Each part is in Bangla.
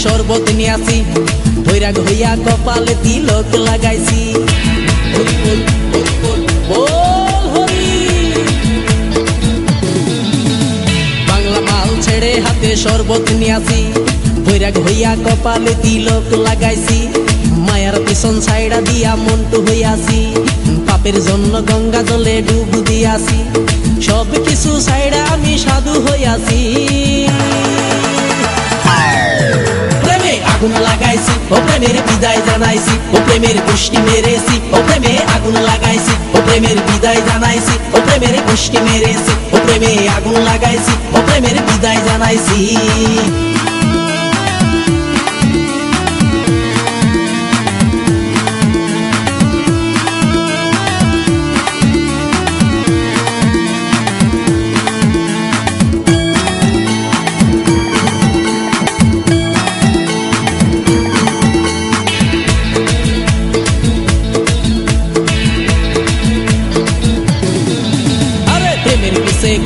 শরবত নিয়াছি বৈরাগ হইয়া কপালে তিলক লাগাইছি হরি বল হরি বল বল হরি। বাংলা মাল ছেড়ে হাতে শরবত নিয়াছি বৈরাগ হইয়া কপালে তিলক লাগাইছি মায়ার পিছন ছাইড়া দিয়া মন্টু হইয়াছি পাপের জন্য গঙ্গা জলে ডুব দিয়াছি সব কিছু ছাইড়া আমি সাধু হইয়াছি আগুন লাগাইছি ও প্রেমের বিদায় জানাইছি ও প্রেমের গোষ্ঠী মেরেছি ও প্রেমে আগুন লাগাইছি ও প্রেমের বিদায় জানাইছি ও প্রেমের গোষ্ঠী মেরেছি ও প্রেমে আগুন লাগাইছি ও প্রেমের বিদায় জানাইছি।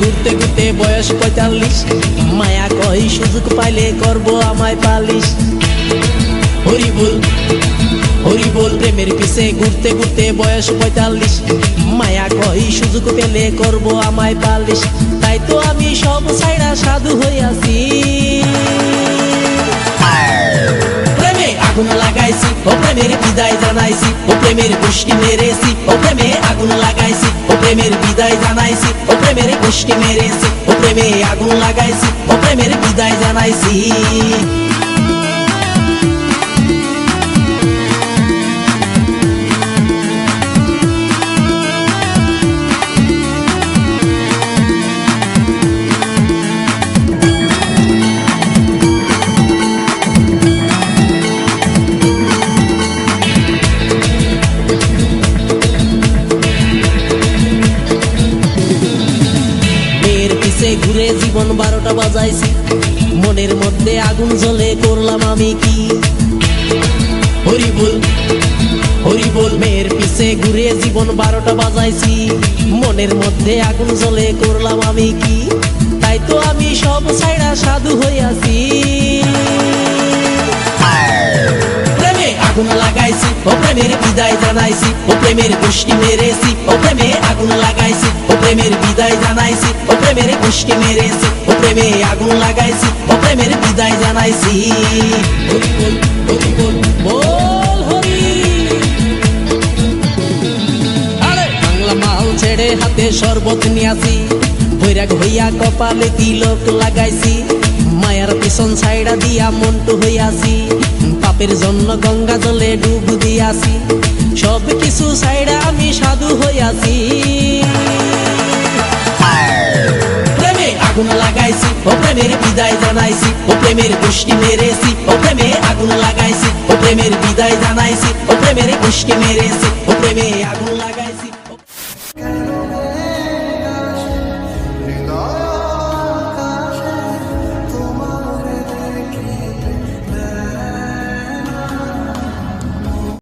ঘুরতে ঘুরতে বয়স ৪৫ মায়া কই সুযোগ পাইলে করবো আমায় পালিশ হরি বল হরি বল। প্রেমের পিছে ঘুরতে ঘুরতে বয়স ৪৫ মায়া কই সুযোগ পেলে করবো আমায় পালিশ তাই তো আমি সব ছাইড়া সাধু হইয়াছি প্রেমে আগুন লাগাইছি ও প্রেমের বিদায় জানাইছি ও প্রেমের গোষ্ঠী মেরেছি ও প্রেমে আগুন লাগাইছি ও প্রেমের বিদায় জানাইছি ও প্রেমের গোষ্ঠী মেরেছি ও প্রেমে আগুন লাগাইছি ও প্রেমের বিদায় জানাইছি। ঘুরে জীবন ১২টা বাজাইছি মনের মধ্যে আগুন জ্বলে করলাম আমি কি হরি বল হরি বল। মেয়ের পিছে ঘুরে জীবন ১২টা বাজাইছি মনের মধ্যে আগুন জ্বলে করলাম আমি কি তাই তো আমি সব ছাইড়া সাধু হইয়াছি প্রেমে আগুন লাগাইছি ও প্রেমের বিদায় জানাইছি ও প্রেমের গোষ্ঠী মেরেছি ও প্রেমে আগুন লাগাইছি ও প্রেমের বিদায় জানাইছি ও প্রেমের গোষ্ঠী মেরেছি ও প্রেমে আগুন লাগাইছি ও প্রেমের বিদায় জানাইছি হরি বল হরি বল বল হরি। আরে বাংলা মাল ছেড়ে হাতে শরবত নিয়াছি বৈরাগ হইয়া কপালে তিলক লাগাইছি মায়ার পিছন ছাইড়া দিয়া মন্টু হইয়াছি পাপের জন্য গঙ্গা জলে ডুব দিয়াছি সব কিছু ছাইড়া আমি সাধু হইয়াছি প্রেমে আগুন লাগাইছি ও প্রেমের বিদায় জানাইছি ও প্রেমের গোষ্ঠী মেরেছি ও প্রেমে আগুন লাগাইছি ও প্রেমের বিদায় জানাইছি ও প্রেমের গোষ্ঠী মেরেছি ও প্রেমে আগুন লাগাইছি।